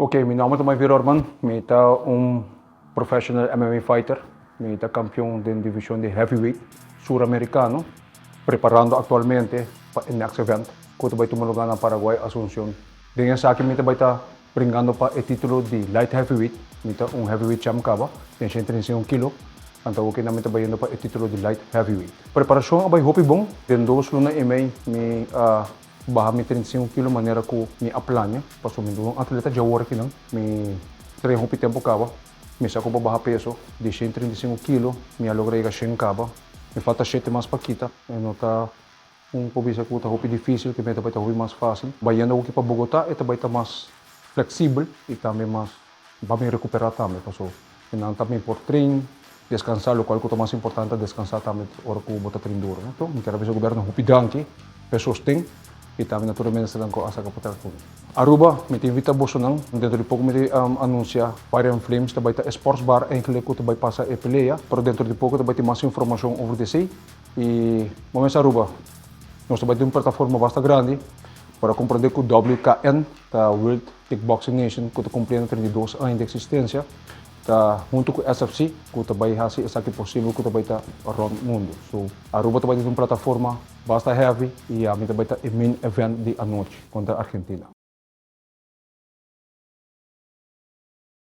Oké, mi nome também Vitor Orman. Mi está professional MMA fighter. Mi está campeão da divisão de heavyweight sul-americano, preparando atualmente para o next event, que vai tomar lugar na Paraguay, Asunción. Dengan sa akin, mi vai estar brincando para o título de light heavyweight. Mi está heavyweight champ kaba, tem 135 kg. Então, okay namin tayo indo pa o título de light heavyweight. Preparação abay hopi bom. Den 2 luna e meio, mi baha mi 35 kg maneira ko mi aplanya. Paso mi doon atleta jawar kinang mi treino hopi tempo kaba. Mi sa ko pa baha peso de 135 kg, mi alogrei ka 100 kaba. Me falta 7 mais para kita. Ano ta pobisa ko ta hopi difícil, que meta vai ta hopi mais fácil. Bayando ko pa Bogotá, eta vai ta mais flexível e também mais vai me recuperar também. Paso, inang também por treino, descansar, lo cual é o mais importante, descansar também hora que bota treino duro. Então, me quero ver o governo hupidanki, pessoas têm, e também naturalmente se ko asa kapatar ko. Aruba, me te invita boso nang, dentro de pouco me te anuncia Fire and Flames, também tá sports bar, eigenlijk ko também passa e peleia, pero dentro de pouco também tem mais informação over the sea. E momento Aruba, nós também tem uma plataforma bastante grande para compreender que o WKN, a World Kickboxing Nation, que está cumprindo 32 anos de existência, tá junto com o SFC, que também faz essa que possível que também tá around o mundo. So, Aruba também tem uma plataforma bastante heavy e a mim também tá o main event de a noite contra a Argentina.